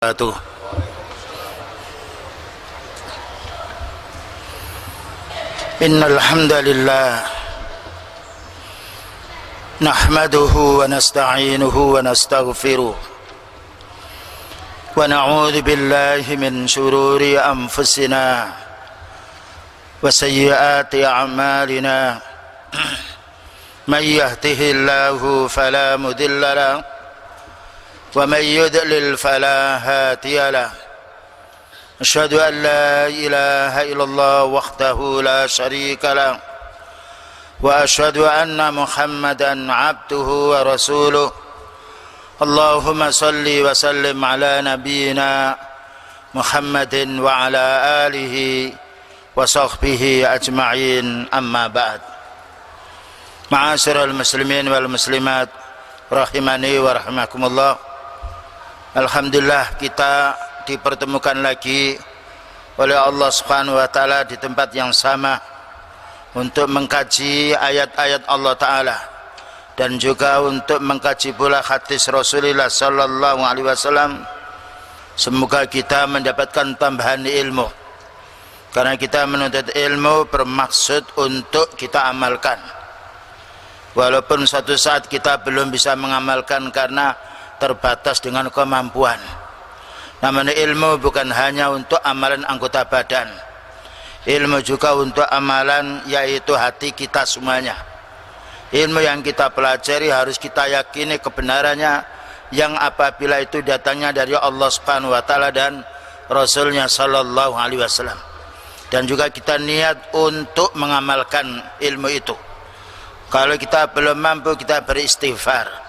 wabarakatuh. Innal hamdalillah nahmaduhu wa nasta'inuhu wa nastaghfiruh wa na'udzu billahi min shururi anfusina wa sayyiati a'malina. May yahdihillahu fala mudilla lahu wa may yudlil fala hadiya lahu. Asyhadu an la ilaha illallah wahdahu la syarika lahu wa asyhadu anna Muhammadan abduhu wa rasuluh. Allahumma salli wa sallim ala nabiyyina Muhammadin wa ala alihi wa sahbihi ajma'in, amma ba'd. Ma'asyiral muslimin wal muslimat rahimani wa rahimakumullah. Alhamdulillah, kita dipertemukan lagi oleh Allah Subhanahu wa taala di tempat yang sama untuk mengkaji ayat-ayat Allah taala dan juga untuk mengkaji pula hadis Rasulullah sallallahu alaihi wasallam. Semoga kita mendapatkan tambahan ilmu, karena kita menuntut ilmu bermaksud untuk kita amalkan. Walaupun suatu saat kita belum bisa mengamalkan karena terbatas dengan kemampuan. Namun ilmu bukan hanya untuk amalan anggota badan, ilmu juga untuk amalan, yaitu hati kita semuanya. Ilmu yang kita pelajari harus kita yakini kebenarannya, yang apabila itu datangnya dari Allah Subhanahu wa taala dan Rasulnya sallallahu alaihi wasallam. Dan juga kita niat untuk mengamalkan ilmu itu. Kalau kita belum mampu, kita beristighfar.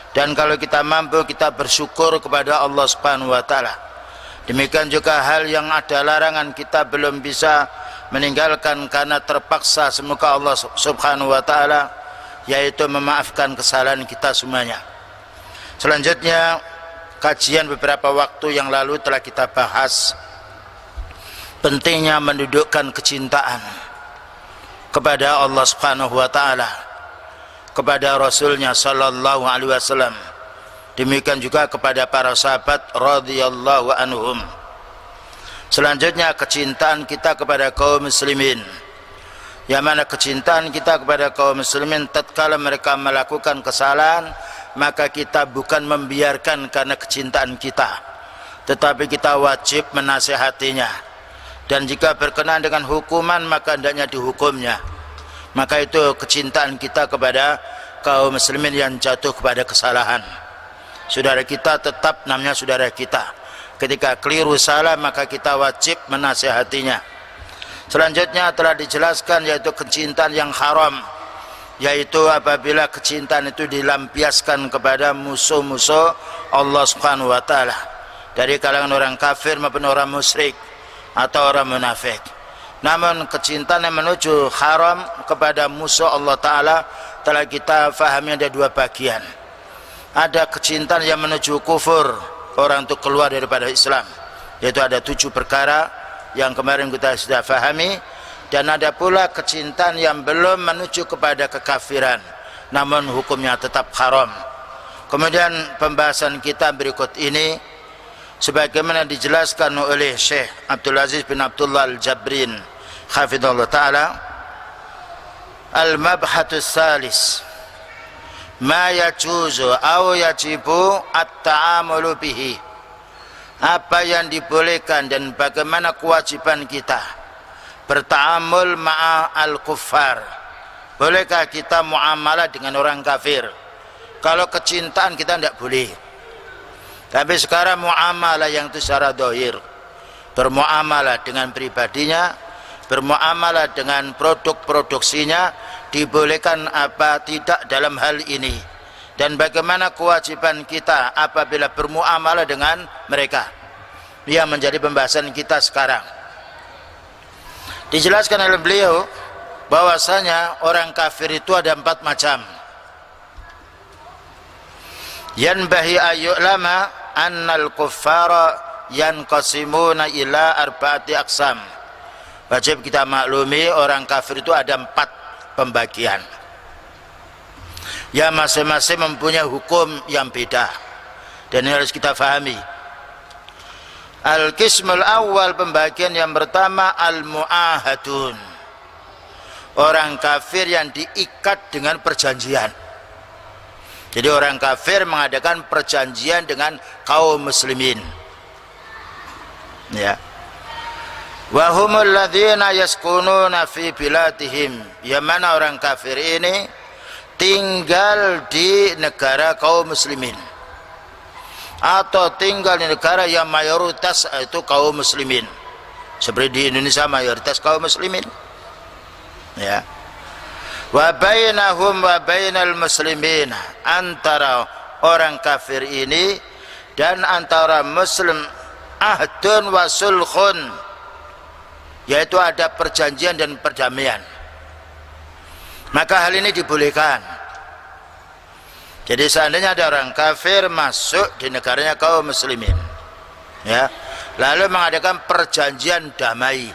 Dan kalau kita mampu, kita bersyukur kepada Allah Subhanahu wa taala. Demikian juga hal yang ada larangan kita belum bisa meninggalkan karena terpaksa, semoga Allah Subhanahu wa taala yaitu memaafkan kesalahan kita semuanya. Selanjutnya, kajian beberapa waktu yang lalu telah kita bahas pentingnya mendudukkan kecintaan kepada Allah Subhanahu wa taala, kepada Rasulnya sallallahu alaihi wasallam, demikian juga kepada para sahabat radhiyallahu anhum. Selanjutnya, kecintaan kita kepada kaum muslimin, yang mana kecintaan kita kepada kaum muslimin tatkala mereka melakukan kesalahan, maka kita bukan membiarkan karena kecintaan kita, tetapi kita wajib menasihatinya. Dan jika berkenaan dengan hukuman, maka hendaknya dihukumnya. Maka itu kecintaan kita kepada kaum muslimin yang jatuh kepada kesalahan. Saudara kita tetap namanya saudara kita. Ketika keliru salah, maka kita wajib menasihatinya. Selanjutnya telah dijelaskan yaitu kecintaan yang haram, yaitu apabila kecintaan itu dilampiaskan kepada musuh-musuh Allah Subhanahu wa taala, dari kalangan orang kafir maupun orang musyrik atau orang munafik. Namun kecintaan yang menuju haram kepada musuh Allah Ta'ala telah kita fahami ada dua bagian. Ada kecintaan yang menuju kufur, orang untuk keluar daripada Islam, yaitu ada 7 perkara yang kemarin kita sudah fahami. Dan ada pula kecintaan yang belum menuju kepada kekafiran, namun hukumnya tetap haram. Kemudian pembahasan kita berikut ini sebagaimana dijelaskan oleh Syekh Abdul Aziz bin Abdullah Al-Jabrin hafizahullah ta'ala. Al-mabhatus salis ma yajuzu aw yajibu at-ta'amulu bihi, apa yang dibolehkan dan bagaimana kewajiban kita berta'amul ma'a al-kuffar. Bolehkah kita muamalah dengan orang kafir? Kalau kecintaan kita tidak boleh. Tapi sekarang muamalah yang itu secara dohir, bermuamalah dengan pribadinya, bermuamalah dengan produk produksinya, dibolehkan apa tidak dalam hal ini, dan bagaimana kewajiban kita apabila bermuamalah dengan mereka, yang menjadi pembahasan kita sekarang. Dijelaskan oleh beliau bahwasanya orang kafir itu ada 4 macam. Yanbahi ayyulama annal kuffara yanqasimuna ila 4 aqsam. Wajib kita maklumi orang kafir itu ada 4 pembagian. Ya, masing-masing mempunyai hukum yang beda, dan ini harus kita fahami. Al-qismul awal, pembagian yang pertama, al-mu'ahadun, orang kafir yang diikat dengan perjanjian. Jadi orang kafir mengadakan perjanjian dengan kaum muslimin, ya. Wa humul ladzina yaskununa fi biladihim, yang mana orang kafir ini tinggal di negara kaum muslimin atau tinggal di negara yang mayoritas itu kaum muslimin, seperti di Indonesia mayoritas kaum muslimin, ya. Wa bainahum wa bainal muslimin, antara orang kafir ini dan antara muslim ahdun wa sulhun, yaitu ada perjanjian dan perdamaian. Maka hal ini dibolehkan. Jadi seandainya ada orang kafir masuk di negaranya kaum muslimin, ya, lalu mengadakan perjanjian damai,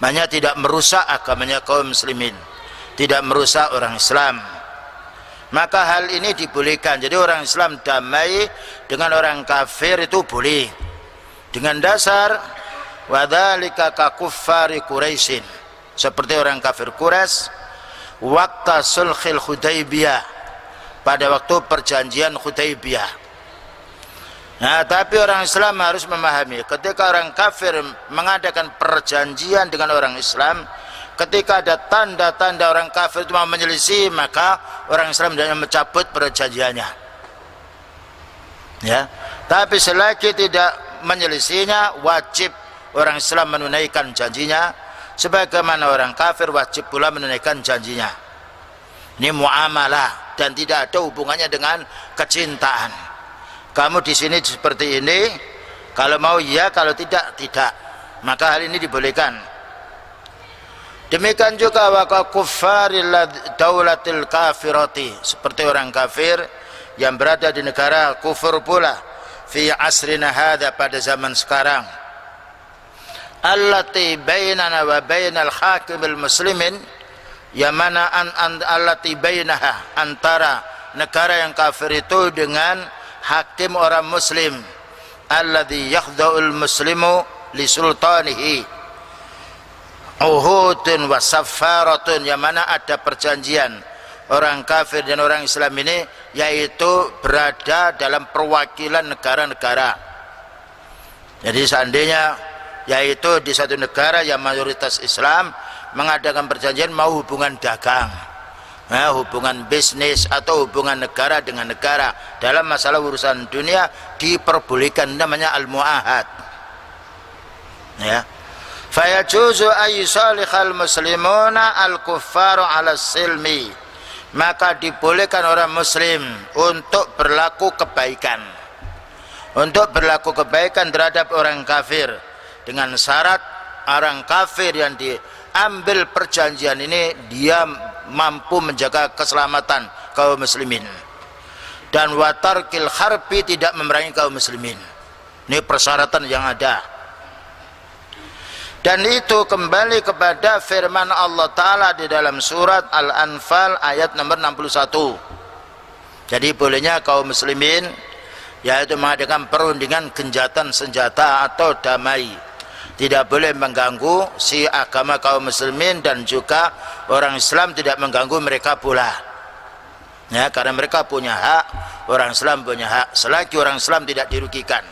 maknanya tidak merusak agamanya kaum muslimin, tidak merusak orang Islam, maka hal ini dibolehkan. Jadi orang Islam damai dengan orang kafir itu boleh, dengan dasar wadzalika kakuffari Quraisyin, seperti orang kafir Quraisy waktu sulhil Hudaybiyah, pada waktu perjanjian Hudaybiyah. Nah, tapi orang Islam harus memahami, ketika orang kafir mengadakan perjanjian dengan orang Islam, ketika ada tanda-tanda orang kafir itu mau menyelisih, maka orang Islam tidak mencabut perjanjiannya, ya. Tapi selagi tidak menyelisihnya, wajib orang Islam menunaikan janjinya, sebagaimana orang kafir wajib pula menunaikan janjinya. Ini muamalah dan tidak ada hubungannya dengan kecintaan. Kamu di sini seperti ini, kalau mau ya, kalau tidak tidak. Maka hal ini dibolehkan. Demikian juga wa kuffaril daulatil kafirati, seperti orang kafir yang berada di negara kufur pula, fi asrina hadza, pada zaman sekarang, allati bainana wa bainal hakimil muslimin, yang mana allati bainaha, antara negara yang kafir itu dengan hakim orang muslim, alladzi yakhda'ul muslimu li sultanihi uhudun wa safaratun, yang mana ada perjanjian orang kafir dan orang Islam ini, yaitu berada dalam perwakilan negara-negara. Jadi seandainya yaitu di satu negara yang mayoritas Islam mengadakan perjanjian, mau hubungan dagang, nah, hubungan bisnis atau hubungan negara dengan negara dalam masalah urusan dunia, diperbolehkan, namanya al-mu'ahad, ya. Fayajuzu ayyusalihal muslimuna al-kuffaru ala silmi, maka dibolehkan orang muslim untuk berlaku kebaikan, terhadap orang kafir, dengan syarat orang kafir yang diambil perjanjian ini dia mampu menjaga keselamatan kaum muslimin, dan watarkil harbi, tidak memerangi kaum muslimin. Ini persyaratan yang ada, dan itu kembali kepada firman Allah Ta'ala di dalam surat Al-Anfal ayat nomor 61. Jadi bolehnya kaum muslimin yaitu mengadakan perundingan gencatan senjata atau damai, tidak boleh mengganggu si agama kaum muslimin, dan juga orang Islam tidak mengganggu mereka pula, ya, karena mereka punya hak, orang Islam punya hak, selagi orang Islam tidak dirugikan.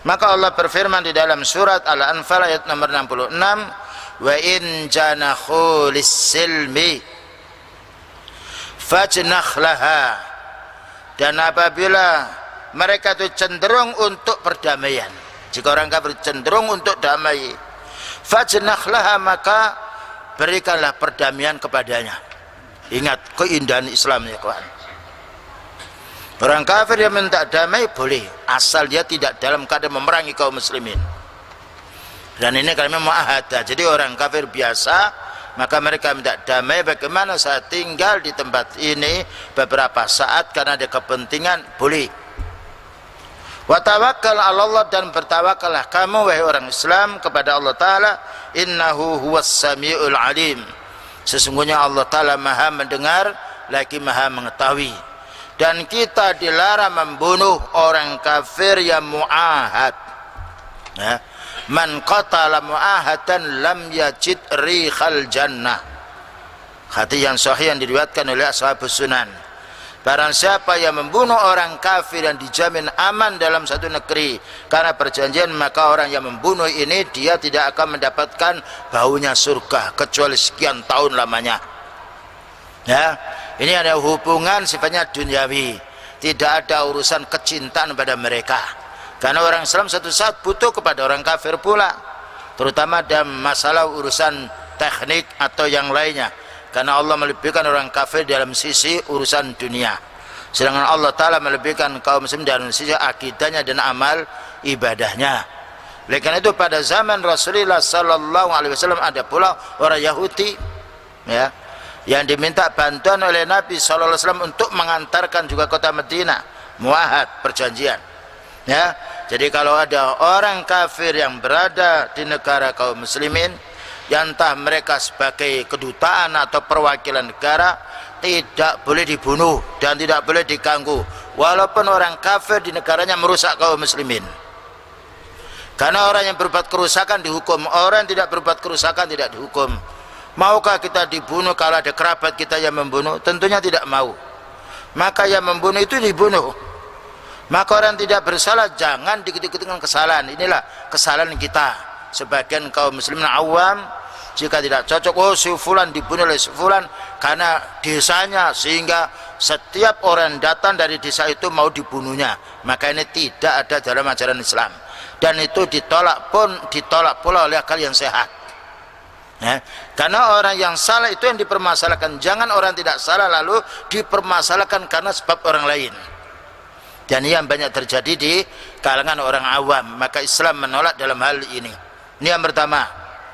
Maka Allah berfirman di dalam surat Al-Anfal ayat nomor 66, wa in janahu lis-silmi fajnah laha, dan apabila mereka itu cenderung untuk perdamaian, jika orang kafir cenderung untuk damai, fajnah laha, maka berikanlah perdamaian kepadanya. Ingat keindahan Islam, ya kawan. Orang kafir yang minta damai boleh, asal dia tidak dalam keadaan memerangi kaum muslimin. Dan ini kalimat mu'ahadah. Jadi orang kafir biasa, maka mereka minta damai, bagaimana saya tinggal di tempat ini beberapa saat karena ada kepentingan, boleh. Wa tawakkal 'ala Allah, dan bertawakallah kamu wahai orang Islam kepada Allah Ta'ala, innahu huwas samiul alim, sesungguhnya Allah Ta'ala maha mendengar lagi maha mengetahui. Dan kita dilarang membunuh orang kafir yang mu'ahad, Ya. Man qatala mu'ahadan lam yajid rihal jannah. Hadis yang sahih yang diriwayatkan oleh Ashabus Sunan. Barang siapa yang membunuh orang kafir yang dijamin aman dalam satu negeri karena perjanjian, maka orang yang membunuh ini dia tidak akan mendapatkan baunya surga kecuali sekian tahun lamanya. Ya, ini ada hubungan sifatnya duniawi, tidak ada urusan kecintaan pada mereka. Karena orang Islam satu saat butuh kepada orang kafir pula, terutama dalam masalah urusan teknik atau yang lainnya. Karena Allah melebihkan orang kafir dalam sisi urusan dunia, sedangkan Allah Ta'ala melebihkan kaum muslim dalam sisi akidahnya dan amal ibadahnya. Oleh karena itu pada zaman Rasulullah Sallallahu Alaihi Wasallam ada pula orang Yahudi, ya, yang diminta bantuan oleh Nabi Sallallahu Alaihi Wasallam untuk mengantarkan juga kota Madinah, muahad, perjanjian. Ya, jadi kalau ada orang kafir yang berada di negara kaum muslimin, yang entah mereka sebagai kedutaan atau perwakilan negara, tidak boleh dibunuh dan tidak boleh diganggu walaupun orang kafir di negaranya merusak kaum muslimin. Karena orang yang berbuat kerusakan dihukum, orang yang tidak berbuat kerusakan tidak dihukum. Maukah kita dibunuh kalau ada kerabat kita yang membunuh? Tentunya tidak mau. Maka yang membunuh itu dibunuh. Maka orang tidak bersalah jangan dikit-dikit dengan kesalahan. Inilah kesalahan kita sebagian kaum muslimin awam. Jika tidak cocok, oh si fulan dibunuh oleh si fulan karena desanya, sehingga setiap orang datang dari desa itu mau dibunuhnya. Maka ini tidak ada dalam ajaran Islam, dan itu ditolak pula oleh akal yang sehat. Ya, karena orang yang salah itu yang dipermasalahkan, jangan orang tidak salah lalu dipermasalahkan karena sebab orang lain. Dan ini yang banyak terjadi di kalangan orang awam. Maka Islam menolak dalam hal ini. Ini yang pertama,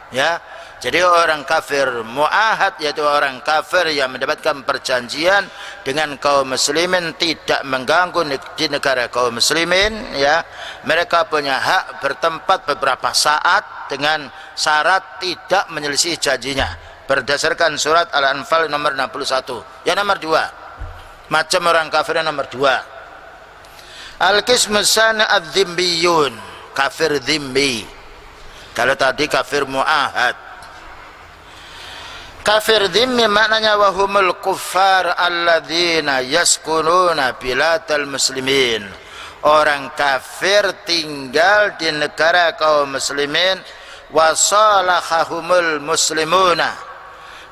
ya. Jadi orang kafir mu'ahad, yaitu orang kafir yang mendapatkan perjanjian dengan kaum muslimin, tidak mengganggu di negara kaum muslimin, ya. Mereka punya hak bertempat beberapa saat dengan syarat tidak menyelisih janjinya berdasarkan surat Al-Anfal nomor 61. Yang nomor 2, macam orang kafir yang nomor 2, al-qismu tsani adz-dzimmiyun, kafir dzimmi. Kalau tadi kafir mu'ahad. Kafir dzimmi maknanya wahumul kuffar alladzina yaskununa biladal muslimin. Orang kafir tinggal di negara kaum muslimin, wasalahahumul muslimuna,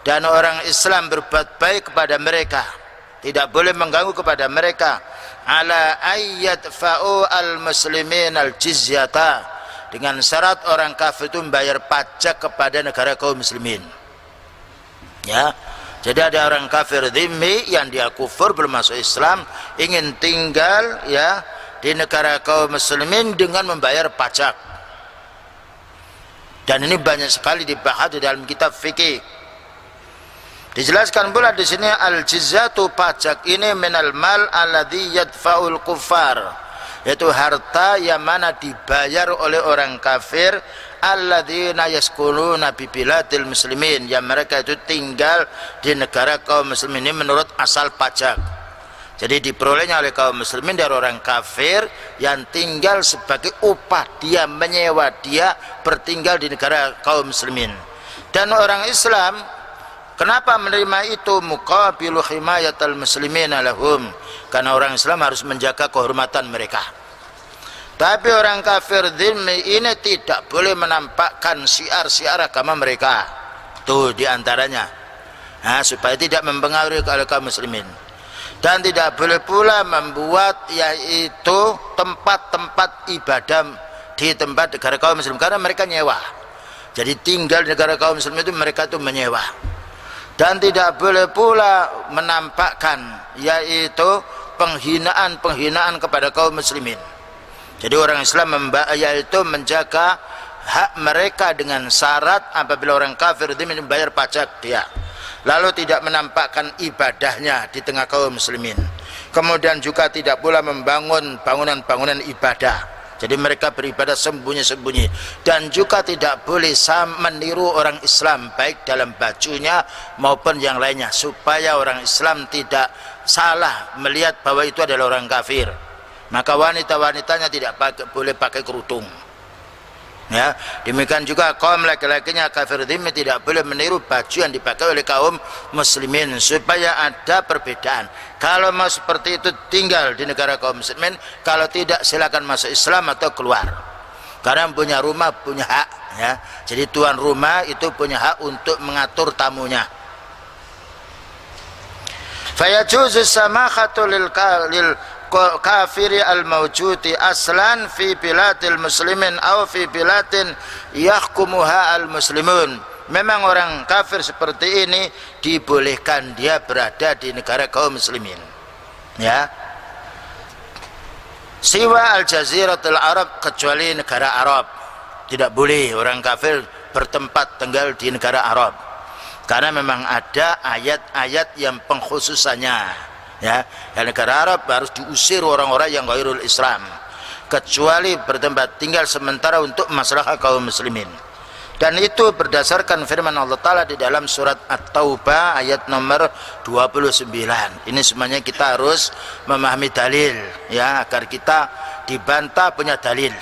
dan orang Islam berbuat baik kepada mereka, tidak boleh mengganggu kepada mereka. Ala ayyat fa'u al muslimin al jizyata, dengan syarat orang kafir itu membayar pajak kepada negara kaum muslimin. Ya, jadi ada orang kafir dzimmi yang dia kufur belum masuk Islam, ingin tinggal, ya, di negara kaum muslimin dengan membayar pajak. Dan ini banyak sekali dibahas di dalam kitab fikih. Dijelaskan pula di sini al-jizyatu, pajak ini minal mal alladzi yadfa'ul kuffar, yaitu harta yang mana dibayar oleh orang kafir, alladzina yaskununa bi biladil muslimin, yang mereka itu tinggal di negara kaum muslimin ini menurut asal pajak. Jadi diperolehnya oleh kaum muslimin dari orang kafir yang tinggal sebagai upah, dia menyewa, dia bertinggal di negara kaum muslimin. Dan orang Islam kenapa menerima itu? Muqabilu himayatal muslimina lahum, karena orang Islam harus menjaga kehormatan mereka. Tapi orang kafir dzimmi ini tidak boleh menampakkan syiar-syiar agama mereka. Tuh diantaranya, nah, supaya tidak mempengaruhi kaum muslimin. Dan tidak boleh pula membuat yaitu tempat-tempat ibadah di tempat negara kaum muslim, karena mereka nyewa. Jadi tinggal di negara kaum muslim itu mereka itu menyewa. Dan tidak boleh pula menampakkan yaitu penghinaan-penghinaan kepada kaum muslimin. Jadi orang Islam yaitu menjaga hak mereka dengan syarat apabila orang kafir itu membayar pajak dia, lalu tidak menampakkan ibadahnya di tengah kaum muslimin. Kemudian juga tidak pula membangun bangunan-bangunan ibadah, jadi mereka beribadah sembunyi-sembunyi. Dan juga tidak boleh meniru orang Islam baik dalam bajunya maupun yang lainnya, supaya orang Islam tidak salah melihat bahwa itu adalah orang kafir. Maka wanita-wanitanya tidak boleh pakai kerudung. Ya, demikian juga kaum laki-lakinya kafir dhimmi tidak boleh meniru baju yang dipakai oleh kaum muslimin supaya ada perbedaan. Kalau mau seperti itu tinggal di negara kaum muslimin, kalau tidak silakan masuk Islam atau keluar. Karena punya rumah punya hak, ya. Jadi tuan rumah itu punya hak untuk mengatur tamunya. Fayajuzu samakhatu lil kafiri al-mawjudi aslan fi biladil muslimin aw fi biladin yahkumuha al-muslimun. Memang orang kafir seperti ini dibolehkan dia berada di negara kaum muslimin, ya. Siwa al-jaziratul Arab, kecuali negara Arab. Tidak boleh orang kafir bertempat tinggal di negara Arab. Karena memang ada ayat-ayat yang pengkhususannya, ya. Di negara Arab harus diusir orang-orang yang ghairul Islam, kecuali bertempat tinggal sementara untuk masalah kaum muslimin. Dan itu berdasarkan firman Allah Ta'ala di dalam surat At-Taubah ayat nomor 29. Ini semuanya kita harus memahami dalil, ya, agar kita dibantah punya dalil.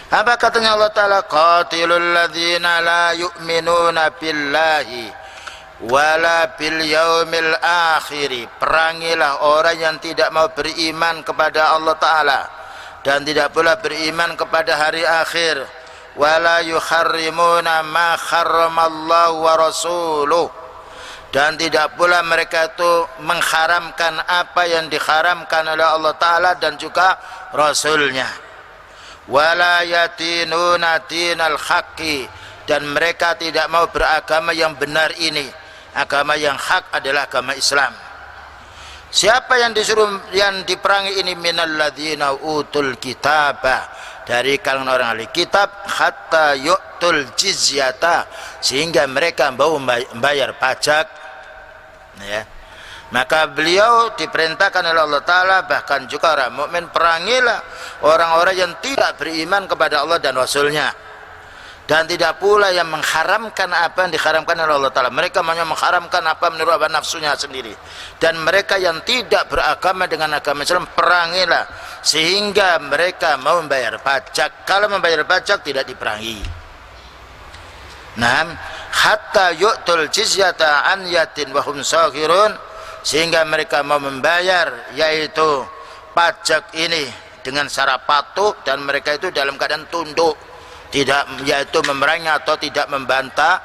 Apa katanya Allah Ta'ala? Qatilul ladzina la yu'minuna billahi wala bil yaumil akhiri. Perangilah orang yang tidak mau beriman kepada Allah Ta'ala dan tidak pula beriman kepada hari akhir. Wala yuharrimuna ma harramallahu wa rasuluh, dan tidak pula mereka itu mengharamkan apa yang diharamkan oleh Allah Ta'ala dan juga Rasulnya. Wala yatinuna dinal haqqi, dan mereka tidak mau beragama yang benar ini. Agama yang hak adalah agama Islam. Siapa yang disuruh, yang diperangi ini? Minal ladzina utul kitabah, dari kalangan orang ahli kitab, hatta yu'tul jizyata, sehingga mereka mau membayar pajak, ya. Maka beliau diperintahkan oleh Allah Ta'ala, bahkan juga orang mukmin, perangilah orang-orang yang tidak beriman kepada Allah dan Rasulnya, dan tidak pula yang mengharamkan apa yang diharamkan oleh Allah Ta'ala. Mereka hanya mengharamkan apa menurut apa nafsunya sendiri. Dan mereka yang tidak beragama dengan agama Islam, perangilah sehingga mereka mau membayar pajak. Kalau membayar pajak tidak diperangi. Nah, hatta yu'tul jizyata an yatin wa hum saghirun, sehingga mereka mau membayar yaitu pajak ini dengan cara patuh, dan mereka itu dalam keadaan tunduk, tidak yaitu memerangi atau tidak membantah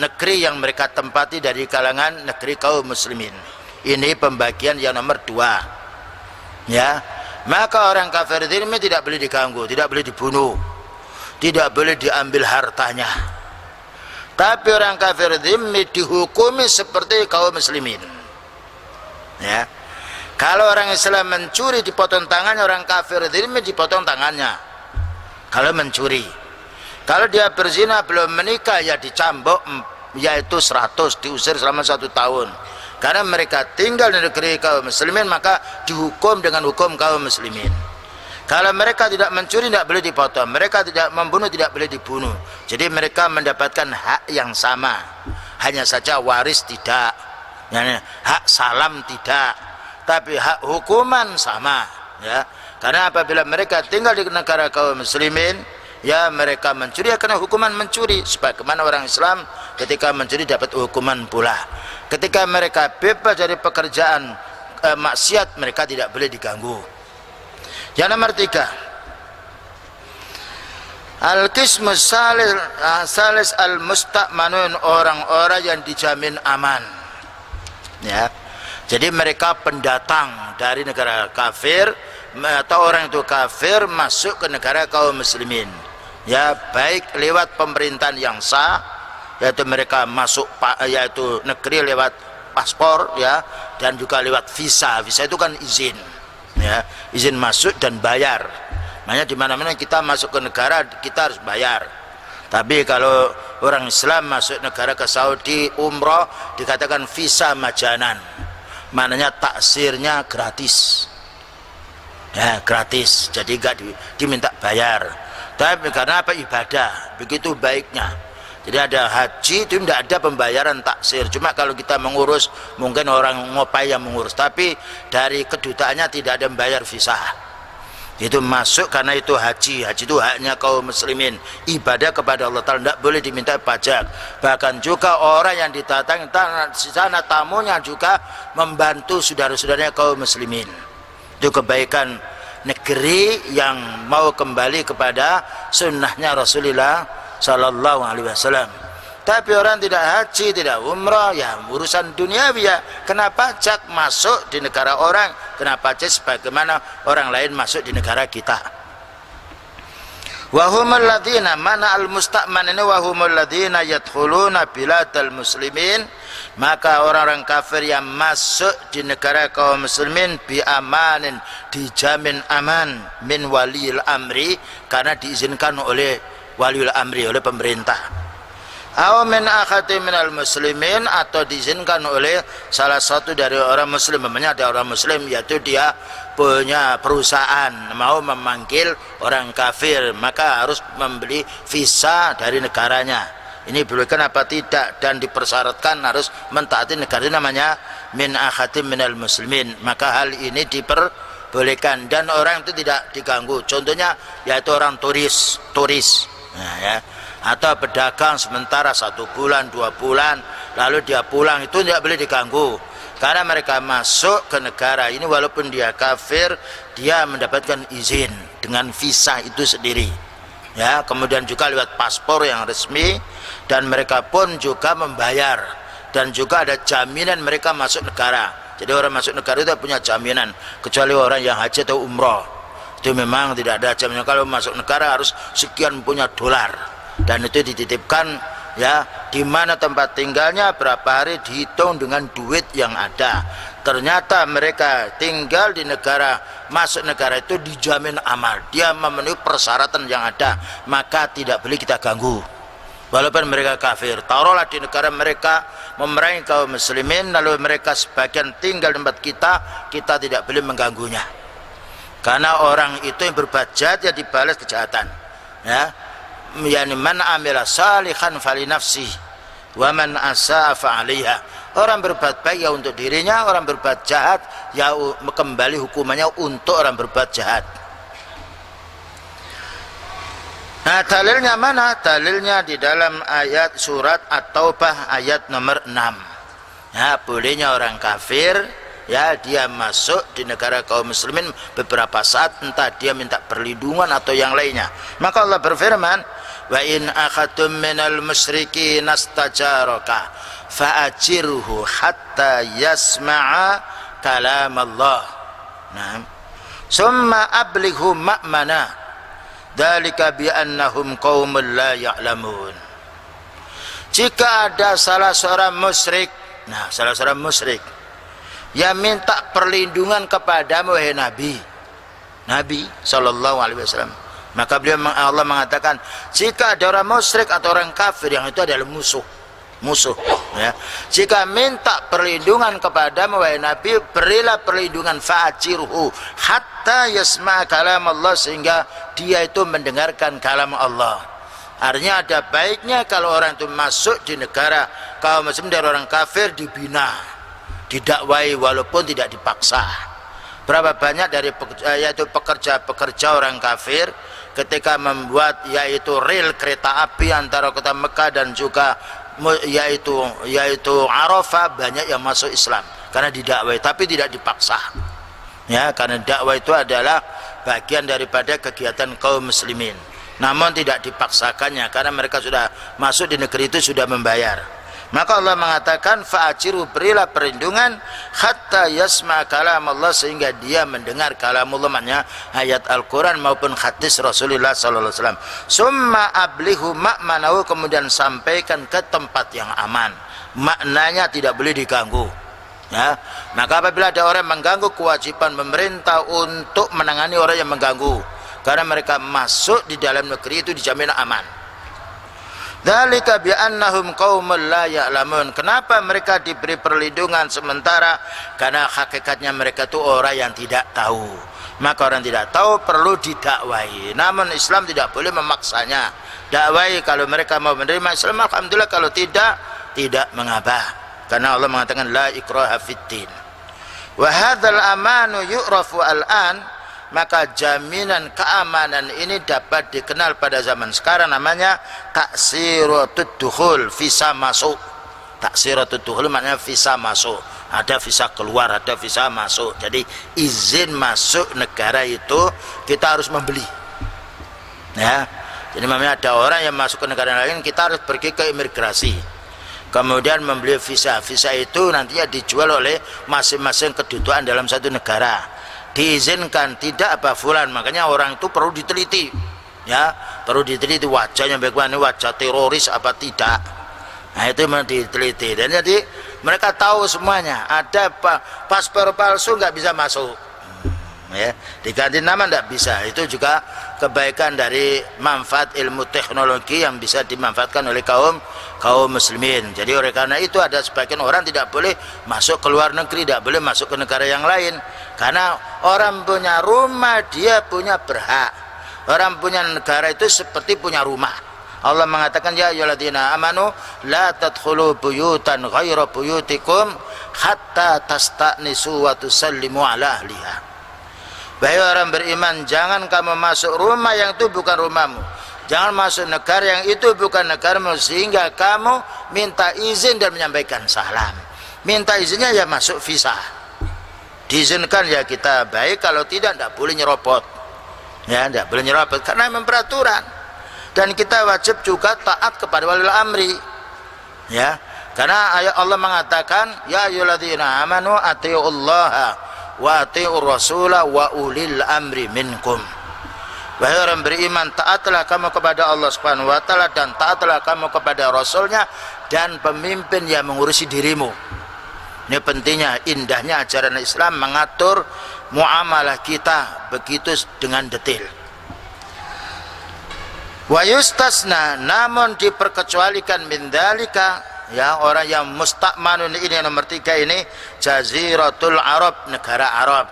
negeri yang mereka tempati dari kalangan negeri kaum muslimin. Ini pembagian yang nomor 2, ya. Maka orang kafir ini tidak boleh diganggu, tidak boleh dibunuh, tidak boleh diambil hartanya. Tapi orang kafir ini dihukumi seperti kaum muslimin, ya. Kalau orang Islam mencuri dipotong tangannya, orang kafir ini dipotong tangannya. Kalau mencuri, kalau dia berzina belum menikah, ya dicambuk, yaitu 100, diusir selama 1 tahun. Karena mereka tinggal di negeri kaum muslimin, maka dihukum dengan hukum kaum muslimin. Kalau mereka tidak mencuri, tidak boleh dipotong. Mereka tidak membunuh, tidak boleh dibunuh. Jadi mereka mendapatkan hak yang sama, hanya saja waris tidak, yani hak salam tidak, tapi hak hukuman sama, ya. Karena apabila mereka tinggal di negara kaum muslimin, ya mereka mencuri, ya kena hukuman mencuri. Sebagaimana orang Islam ketika mencuri dapat hukuman pula. Ketika mereka bebas dari pekerjaan maksiat, mereka tidak boleh diganggu. Yang nomor 3, al-qismus salis al-musta'manun, orang-orang yang dijamin aman, ya. Jadi mereka pendatang dari negara kafir, atau orang itu kafir masuk ke negara kaum muslimin, ya, baik lewat pemerintahan yang sah, yaitu mereka masuk yaitu negeri lewat paspor, ya, dan juga lewat visa. Visa itu kan izin, ya, izin masuk dan bayar. Makanya di mana-mana kita masuk ke negara kita harus bayar. Tapi kalau orang Islam masuk negara ke Saudi umroh dikatakan visa majanan, maknanya taksirnya gratis, ya, gratis. Jadi enggak diminta bayar. Tapi karena apa? Ibadah, begitu baiknya. Jadi ada haji itu tidak ada pembayaran taksir. Cuma kalau kita mengurus, mungkin orang ngopai yang mengurus. Tapi dari kedutaannya tidak ada membayar visa. Itu masuk karena itu haji. Haji itu haknya kaum muslimin, ibadah kepada Allah Ta'ala, tidak boleh diminta pajak. Bahkan juga orang yang didatangi di sana tamunya juga membantu saudara-saudaranya kaum muslimin. Itu kebaikan negeri yang mau kembali kepada sunnahnya Rasulullah Sallallahu Alaihi Wasallam. Tapi orang tidak haji, tidak umrah, ya urusan duniawi ya. Kena pajak masuk di negara orang, kena pajak sebagaimana orang lain masuk di negara kita. Wahumul ladzina mana al musta'man ini wahumul ladzina yadkhuluna biladal muslimin, maka orang-orang kafir yang masuk di negara kaum muslimin bi amanin, dijamin aman, min waliyil amri, karena diizinkan oleh waliul amri, oleh pemerintah. Aw min akhati minal muslimin, atau diizinkan oleh salah satu dari orang muslim. Memangnya ada orang muslim, yaitu dia punya perusahaan mau memanggil orang kafir, maka harus membeli visa dari negaranya. Ini bolehkan apa tidak, dan dipersyaratkan harus mentaati negara namanya min akhati minal muslimin, maka hal ini diperbolehkan dan orang itu tidak diganggu. Contohnya yaitu orang turis, nah, ya, atau pedagang sementara 1 bulan 2 bulan lalu dia pulang, itu tidak boleh diganggu karena mereka masuk ke negara ini walaupun dia kafir, dia mendapatkan izin dengan visa itu sendiri, ya. Kemudian juga lewat paspor yang resmi, dan mereka pun juga membayar, dan juga ada jaminan mereka masuk negara. Jadi orang masuk negara itu punya jaminan, kecuali orang yang haji atau umroh, itu memang tidak ada jaminan. Kalau masuk negara harus sekian punya dolar, dan itu dititipkan, ya, di mana tempat tinggalnya, berapa hari dihitung dengan duit yang ada. Ternyata mereka tinggal di negara, masuk negara itu dijamin aman, dia memenuhi persyaratan yang ada, maka tidak boleh kita ganggu walaupun mereka kafir. Taruhlah di negara mereka memerangi kaum muslimin, lalu mereka sebagian tinggal di tempat kita, kita tidak boleh mengganggunya, karena orang itu yang berbuat jahat ya dibalas kejahatan, ya. Yani man amila salihan fali nafsi wa man asaa fa 'alaiha. Orang berbuat baik ya untuk dirinya, orang berbuat jahat ya kembali hukumannya untuk orang berbuat jahat. Nah, dalilnya mana? Dalilnya di dalam ayat surat At-Taubah ayat nomor 6. Ya, bolehnya orang kafir, ya, dia masuk di negara kaum muslimin beberapa saat, entah dia minta perlindungan atau yang lainnya. Maka Allah berfirman, wa in akhadtum minal musyrikin astajaraka fa'ajirhu hatta yasma'a kalam Allah. Nah, summa ablighu ma'mana dzalika bi annahum qaumul la ya'lamun. Jika ada salah seorang musyrik, nah, salah seorang musyrik yang minta perlindungan kepadamu wahai Nabi sallallahu alaihi wasallam, maka beliau, Allah mengatakan, jika ada orang musyrik atau orang kafir yang itu adalah musuh, ya, jika minta perlindungan kepadamu wahai Nabi, berilah perlindungan, fa'ajirhu hatta yasma' kalam Allah, sehingga dia itu mendengarkan kalam Allah. Artinya ada baiknya kalau orang itu masuk di negara kaum muslim dari orang kafir, dibina, didakwai walaupun tidak dipaksa. Berapa banyak dari yaitu pekerja-pekerja orang kafir ketika membuat yaitu rel kereta api antara kota Mekah dan juga yaitu Arafah, banyak yang masuk Islam karena didakwai tapi tidak dipaksa, ya, karena dakwah itu adalah bagian daripada kegiatan kaum muslimin, namun tidak dipaksakannya karena mereka sudah masuk di negeri itu, sudah membayar. Maka Allah mengatakan fa'ajiru, berilah perlindungan hatta yasma' kalam Allah, sehingga dia mendengar kalam Allah, maknanya ayat Al-Quran maupun hadis Rasulullah SAW. Summa ablihu ma'manahu, kemudian sampaikan ke tempat yang aman, maknanya tidak boleh diganggu, ya. Maka apabila ada orang mengganggu, kewajiban pemerintah untuk menangani orang yang mengganggu, karena mereka masuk di dalam negeri itu dijamin aman. Dzalika bi annahum qaumul la ya'lamun. Kenapa mereka diberi perlindungan sementara? Karena hakikatnya mereka itu orang yang tidak tahu. Maka orang tidak tahu perlu didakwai. Namun Islam tidak boleh memaksanya. Dakwai kalau mereka mau menerima Islam, alhamdulillah, kalau tidak mengabah. Karena Allah mengatakan la ikraha fiddin. Wa hadzal amanu yu'rafu al-an maka jaminan keamanan ini dapat dikenal pada zaman sekarang, namanya taksiratud dukhul, visa masuk. Taksiratud dukhul maknanya visa masuk, ada visa keluar, ada visa masuk. Jadi izin masuk negara itu kita harus membeli, ya. Jadi namanya ada orang yang masuk ke negara lain, kita harus pergi ke imigrasi, kemudian membeli visa. Visa itu nantinya dijual oleh masing-masing kedudukan dalam satu negara. Diizinkan tidak apa fulan, makanya orang itu perlu diteliti, ya, perlu diteliti wajahnya bagaimana, wajah teroris apa tidak. Nah itu memang diteliti, dan jadi mereka tahu semuanya. Ada paspor palsu nggak bisa masuk, ya, diganti nama nggak bisa. Itu juga kebaikan dari manfaat ilmu teknologi yang bisa dimanfaatkan oleh kaum muslimin. Jadi oleh karena itu ada sebagian orang tidak boleh masuk ke luar negeri, tidak boleh masuk ke negara yang lain, karena orang punya rumah dia punya berhak. Orang punya negara itu seperti punya rumah. Allah mengatakan, ya ayyuhalladzina amanu la tadkhulu buyutan ghaira buyutikum hatta tasta'nisu wa tusallimu ala ahliha. Wahai orang beriman, jangan kamu masuk rumah yang itu bukan rumahmu, jangan masuk negara yang itu bukan negaramu, sehingga kamu minta izin dan menyampaikan salam. Minta izinnya ya masuk visa, diizinkan ya kita baik, kalau tidak boleh nyerobot, ya, tidak boleh nyerobot karena memang peraturan. Dan kita wajib juga taat kepada walil amri, ya, karena ayat Allah mengatakan, ya ayyuhalladzina amanu atiullaha wa atiur rasula wa ulil amri minkum. Wahai orang beriman, taatlah kamu kepada Allah Subhanahu wa taala dan taatlah kamu kepada rasulnya dan pemimpin yang mengurusi dirimu. Ini pentingnya, indahnya ajaran Islam mengatur muamalah kita begitu dengan detail. Wa yustasna, namun diperkecualikan min dzalika, ya, orang yang mustakmanun ini, nomor 3 ini, jaziratul Arab, negara Arab.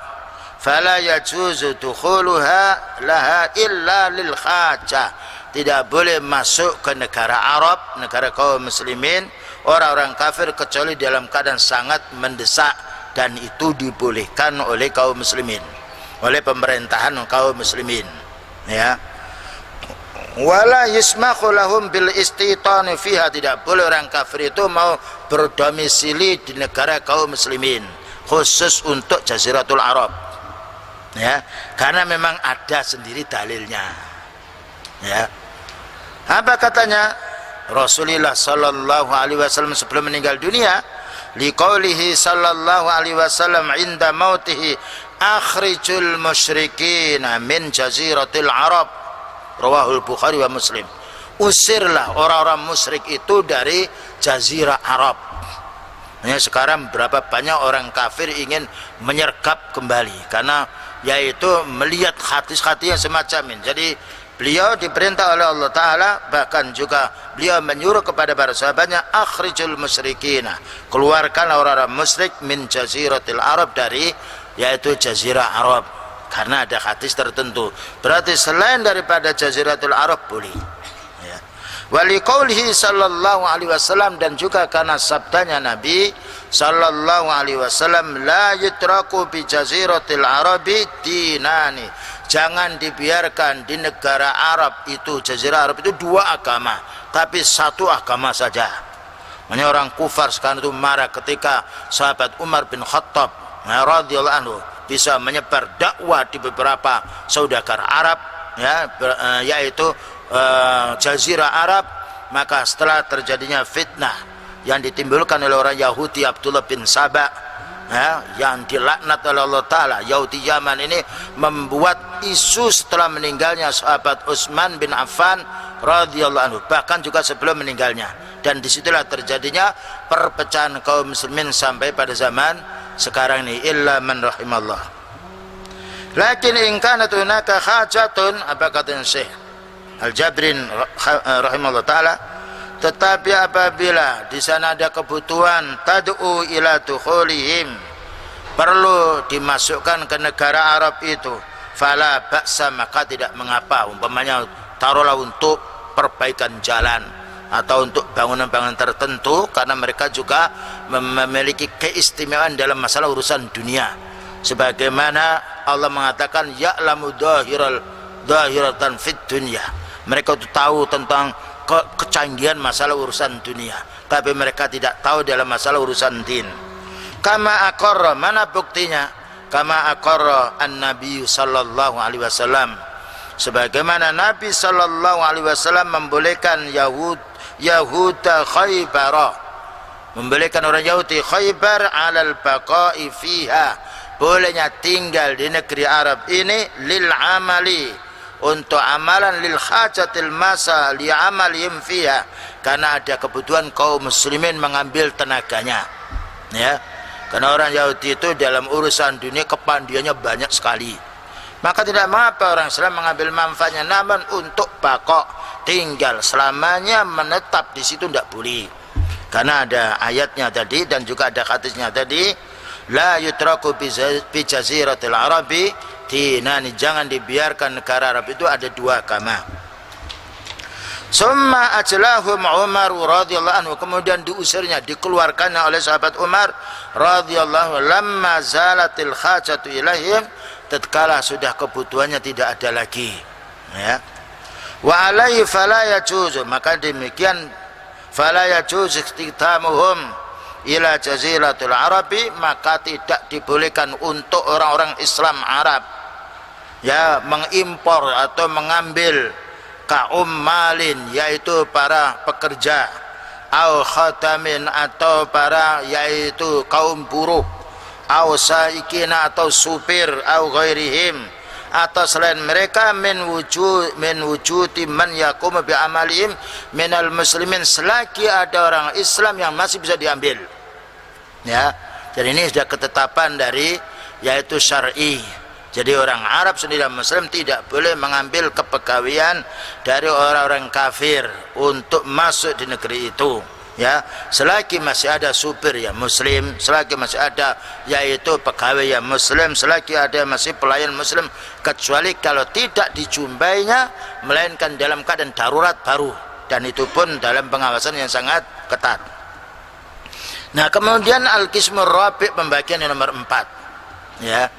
Fala yajuzu dukhuluha laha illa lil hajah. Tidak boleh masuk ke negara Arab, negara kaum muslimin, orang-orang kafir, kecuali dalam keadaan sangat mendesak, dan itu dibolehkan oleh kaum muslimin, oleh pemerintahan kaum muslimin, ya. Wala yusmakhu lahum bil istitani fiha, tidak boleh orang kafir itu mau berdomisili di negara kaum muslimin, khusus untuk Jaziratul Arab, ya, karena memang ada sendiri dalilnya, ya. Apa katanya Rasulullah sallallahu alaihi wasallam sebelum meninggal dunia? Liqaulihi sallallahu alaihi wasallam inda mautihi, akhrijul musyrikina min Jaziratil Arab, rawahul Bukhari wa Muslim. Usirlah orang-orang musyrik itu dari Jazirah Arab. Hanya sekarang berapa banyak orang kafir ingin menyergap kembali, karena yaitu melihat hadis-hadis yang semacam ini. Jadi beliau diperintah oleh Allah Ta'ala, bahkan juga beliau menyuruh kepada para sahabatnya, akhrijul musyrikina, keluarkan orang-orang musyrik min Jaziratil Arab, dari yaitu Jazirah Arab, karena ada hadis tertentu. Berarti selain daripada Jaziratul Arab boleh, ya. Waliqaulihi sallallahu alaihi wasallam, dan juga karena sabdanya Nabi sallallahu alaihi wasallam, la yutraku bi Jaziratil Arabi dinani, jangan dibiarkan di negara Arab itu, Jazirah Arab itu, dua agama, tapi satu agama saja. Makanya orang kufar sekarang itu marah ketika sahabat Umar bin Khattab radhiyallahu anhu bisa menyebar dakwah di beberapa saudagar Arab, ya, yaitu Jazirah Arab. Maka setelah terjadinya fitnah yang ditimbulkan oleh orang Yahudi Abdullah bin Saba, ya, yang dilaknat oleh Allah Ta'ala, Yahudi Yaman ini membuat isu setelah meninggalnya sahabat Utsman bin Affan radhiyallahu anhu, bahkan juga sebelum meninggalnya, dan disitulah terjadinya perpecahan kaum muslimin sampai pada zaman sekarang ini, illa man rahimallah. Lakin in kanat hunaka hajatun, apa kata Syekh Al-Jabrin rahimahullah taala, tetapi apabila di sana ada kebutuhan, tad'u ila dukhulihim, perlu dimasukkan ke negara Arab itu, fala ba'sa, maka tidak mengapa. Umpamanya taruhlah untuk perbaikan jalan atau untuk bangunan-bangunan tertentu, karena mereka juga memiliki keistimewaan dalam masalah urusan dunia, sebagaimana Allah mengatakan ya'lamu dhahiratan fid dunya, mereka itu tahu tentang kecanggihan masalah urusan dunia, tapi mereka tidak tahu dalam masalah urusan din. Kama aqarra, mana buktinya? Kama aqarra an-nabi sallallahu alaihi wasallam, sebagaimana Nabi sallallahu alaihi wasallam membolehkan Yahuda Khaybar, membolehkan orang Yahudi Khaybar alal baqa'i fiha, bolehnya tinggal di negeri Arab ini lil amali, untuk amalan, lil hajatil masa li amalihim fiha, karena ada kebutuhan kaum muslimin mengambil tenaganya, ya. Karena orang Yahudi itu dalam urusan dunia kepandiannya banyak sekali, maka tidak mengapa orang Islam mengambil manfaatnya, namun untuk bakok tinggal selamanya menetap di situ tidak boleh, karena ada ayatnya tadi dan juga ada hadisnya tadi, la yutraku bi jaziratil arabi dinani, jangan dibiarkan negara Arab itu ada dua agama. Summa ajlahum Umar radhiyallahu anhu, kemudian diusirnya, dikeluarkannya oleh sahabat Umar radhiyallahu, lamma zalatil hajatu ilaihim, tatkala sudah kebutuhannya tidak ada lagi, ya. Wa alaihi fala yajuzu, maka demikian fala yajuzu istiqtamuhum ila jaziratul arabi, maka tidak dibolehkan untuk orang-orang Islam Arab, ya, mengimpor atau mengambil kaum malin, yaitu para pekerja, au khatamin, atau para yaitu kaum buruh, au saikina, atau supir, au ghairihim, atau selain mereka, min wujudi man yakum bi amalihim minal muslimin, selagi ada orang Islam yang masih bisa diambil, ya. Jadi ini sudah ketetapan dari yaitu syar'i. Jadi orang Arab sendiri Muslim tidak boleh mengambil kepegawaian dari orang-orang kafir untuk masuk di negeri itu, ya, selagi masih ada supir yang Muslim, selagi masih ada yaitu pegawai yang Muslim, selagi ada masih pelayan Muslim, kecuali kalau tidak dijumpainya melainkan dalam keadaan darurat baru, dan itu pun dalam pengawasan yang sangat ketat. Nah, kemudian al-qismur rabi', pembagian yang nomor 4, ya.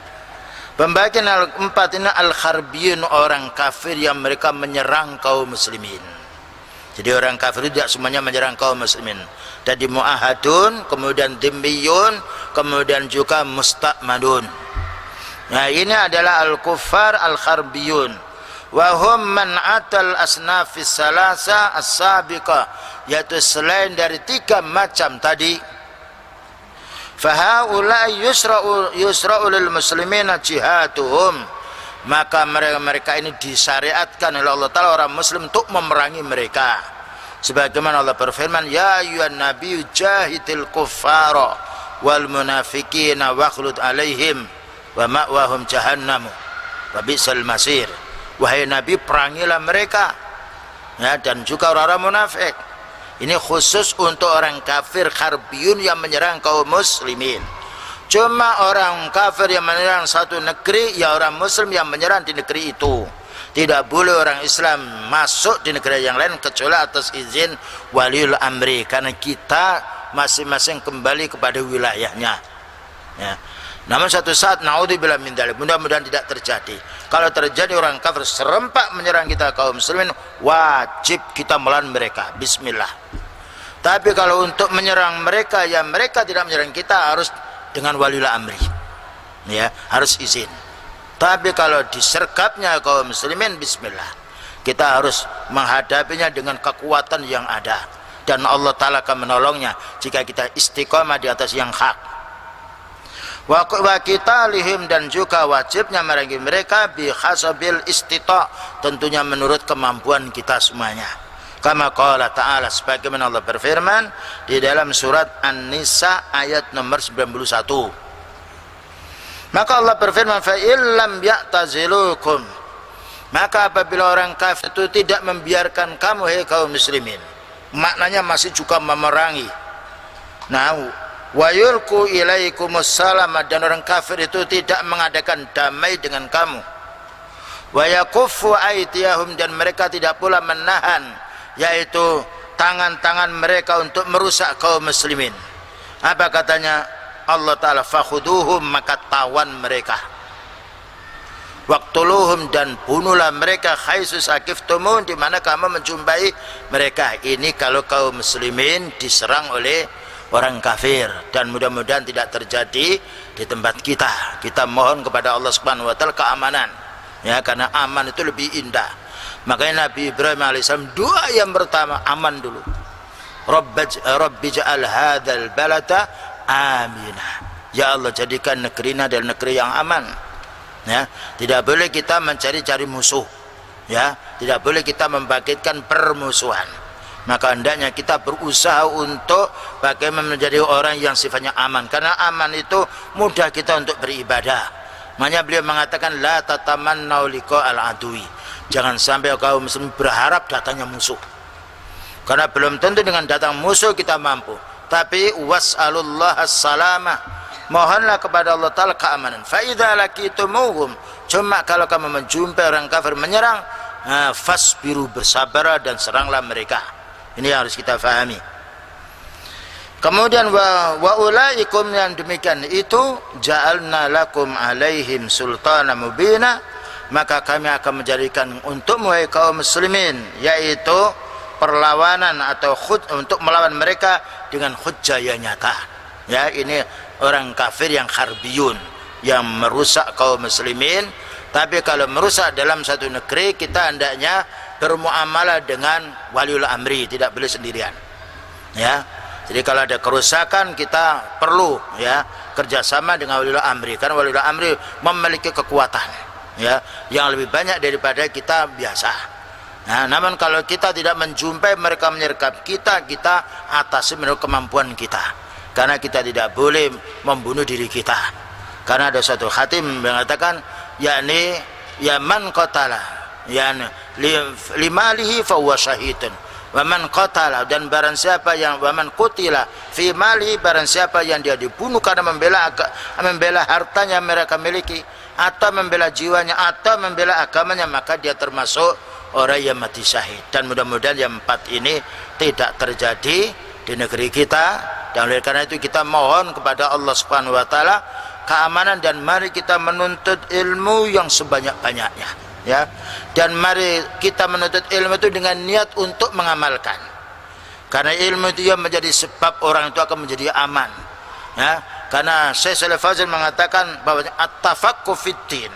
Pembagian al-4 ini al-kharbiyun, orang kafir yang mereka menyerang kaum muslimin. Jadi orang kafir itu tidak semuanya menyerang kaum muslimin. Tadi mu'ahadun, kemudian dhimmiyun, kemudian juga musta'madun. Nah, ini adalah al-kuffar al-kharbiyun. Wa hum man atal asnafis salasa as-sabiqah, yaitu selain dari 3 macam tadi. Fahaulai yusra'u lil muslimina jihatuhum, maka mereka ini disyariatkan oleh Allah Ta'ala orang muslim untuk memerangi mereka, sebagaimana Allah berfirman, ya ayyuhan nabiyyu jahidil kuffara wal munafiqina waghlud alaihim wa ma'wahum jahannamu wa bi'sal masir. Wahai Nabi, perangilah mereka, ya, dan juga orang-orang munafik. Ini khusus untuk orang kafir kharbiyun yang menyerang kaum muslimin. Cuma orang kafir yang menyerang satu negeri, ya orang muslim yang menyerang di negeri itu. Tidak boleh orang Islam masuk di negeri yang lain kecuali atas izin waliul amri, karena kita masing-masing kembali kepada wilayahnya, ya. Namun satu saat, naudzubillah min dzalik, mudah-mudahan tidak terjadi. Kalau terjadi orang kafir serempak menyerang kita kaum muslimin, wajib kita melawan mereka, bismillah. Tapi kalau untuk menyerang mereka, ya mereka tidak menyerang kita, harus dengan waliul amri, ya, harus izin. Tapi kalau disergapnya kaum muslimin, bismillah, kita harus menghadapinya dengan kekuatan yang ada, dan Allah Ta'ala akan menolongnya jika kita istiqomah di atas yang hak. Wa qitalihim, dan juga wajibnya memerangi mereka bi hasabil istita', tentunya menurut kemampuan kita semuanya. Kama qala ta'ala, sebagaimana Allah berfirman di dalam surat An-Nisa ayat nomor 91. Maka Allah berfirman, fa illam ya'tazilukum, maka apabila orang kafir itu tidak membiarkan kamu, hai kaum muslimin, maknanya masih juga memerangi. Nah, wa yulqu ilaikumus salam, dan orang kafir itu tidak mengadakan damai dengan kamu. Wa yakuffu aydiyahum, dan mereka tidak pula menahan yaitu tangan-tangan mereka untuk merusak kaum muslimin. Apa katanya Allah Ta'ala, fakhuduhum, maka tawan mereka, waqtuluhum, dan bunuhlah mereka, haitsu sakiftumun, di mana kamu menjumpai mereka. Ini kalau kaum muslimin diserang oleh orang kafir, dan mudah-mudahan tidak terjadi di tempat kita. Kita mohon kepada Allah Subhanahu wa taala keamanan, ya, karena aman itu lebih indah. Makanya Nabi Ibrahim alaihissalam doa yang pertama aman dulu. Rabbi ja'al hadzal balada aminah. Ya Allah, jadikan negeri ini adalah negeri yang aman. Ya, tidak boleh kita mencari-cari musuh, ya, tidak boleh kita membangkitkan permusuhan. Maka hendaknya kita berusaha untuk bagaimana menjadi orang yang sifatnya aman, karena aman itu mudah kita untuk beribadah. Makanya beliau mengatakan la tatamannau liqa'al adui, jangan sampai kaum muslim berharap datangnya musuh, karena belum tentu dengan datang musuh kita mampu. Tapi was'alullah as-salamah, mohonlah kepada Allah Ta'ala keamanan. Fa'idha lakitumuhum, cuma kalau kamu menjumpai orang kafir menyerang, fasbiru, bersabar dan seranglah mereka. Ini yang harus kita fahami. Kemudian wa ulaikum, yang demikian itu ja'alna lakum alaihim sultana mubina, maka kami akan menjadikan untuk kaum muslimin, yaitu perlawanan atau untuk melawan mereka dengan hujjah yang nyata. Ya, ini orang kafir yang harbiyun, yang merusak kaum muslimin. Tapi kalau merusak dalam satu negeri, kita hendaknya bermuamalah dengan waliul amri, tidak boleh sendirian. Ya, jadi kalau ada kerusakan kita perlu, ya, kerjasama dengan waliul amri, karena waliul amri memiliki kekuatan, ya, yang lebih banyak daripada kita biasa. Nah, namun kalau kita tidak menjumpai mereka menyergap kita, kita atasi menurut kemampuan kita, karena kita tidak boleh membunuh diri kita. Karena ada satu khatim mengatakan, yakni ya man qatala, yani limalihi fa huwa syahidun, wa man qatala, dan barang siapa yang, wa man qutila fi mali, barang siapa yang dia dibunuh karena membela hartanya mereka miliki, atau membela jiwanya, atau membela agamanya, maka dia termasuk orang yang mati syahid. Dan mudah-mudahan yang empat ini tidak terjadi di negeri kita. Dan oleh karena itu kita mohon kepada Allah Subhanahu wa taala keamanan, dan mari kita menuntut ilmu yang sebanyak-banyaknya, ya. Dan mari kita menuntut ilmu itu dengan niat untuk mengamalkan, karena ilmu itu yang menjadi sebab orang itu akan menjadi aman, ya. Karena Syekh Shalih Fauzan mengatakan bahwa at-tafaqquh fid-din,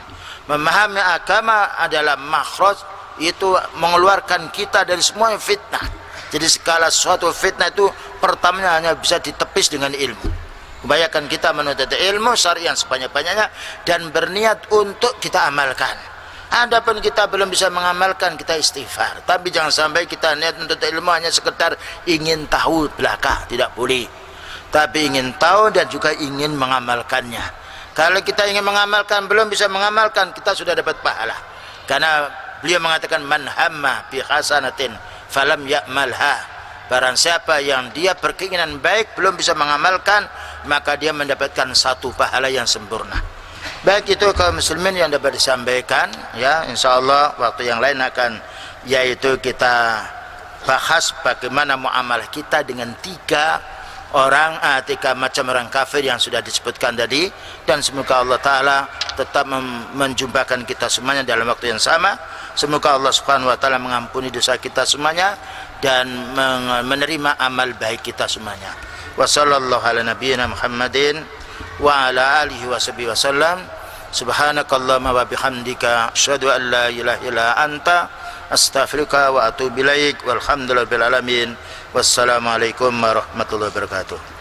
memahami agama adalah makhraj, itu mengeluarkan kita dari semua fitnah. Jadi segala suatu fitnah itu pertamanya hanya bisa ditepis dengan ilmu. Bayangkan kita menuntut ilmu syar'i yang sebanyak-banyaknya dan berniat untuk kita amalkan. Adapun kita belum bisa mengamalkan, kita istighfar. Tapi jangan sampai kita niat menuntut ilmu hanya sekedar ingin tahu belaka, tidak boleh. Tapi ingin tahu dan juga ingin mengamalkannya. Kalau kita ingin mengamalkan belum bisa mengamalkan, kita sudah dapat pahala. Karena beliau mengatakan man hamma bi hasanatin falam ya'malha, barang siapa yang dia berkeinginan baik belum bisa mengamalkan, maka dia mendapatkan satu pahala yang sempurna. Baik, itu kaum muslimin yang dapat disampaikan, ya. Insyaallah waktu yang lain akan, yaitu kita bahas bagaimana muamalah kita dengan tiga macam orang kafir yang sudah disebutkan tadi. Dan semoga Allah Ta'ala tetap menjumpakan kita semuanya dalam waktu yang sama. Semoga Allah Subhanahu wa taala mengampuni dosa kita semuanya dan menerima amal baik kita semuanya. Wa sallallahu ala nabiyyina Muhammadin wa ala alihi washabihi wasallam. Subhanakallahumma wa bihamdika asyhadu an la ilaha illa anta astaghfiruka wa atubu ilaik. Walhamdulillahil alamin. Wassalamualaikum warahmatullahi wabarakatuh.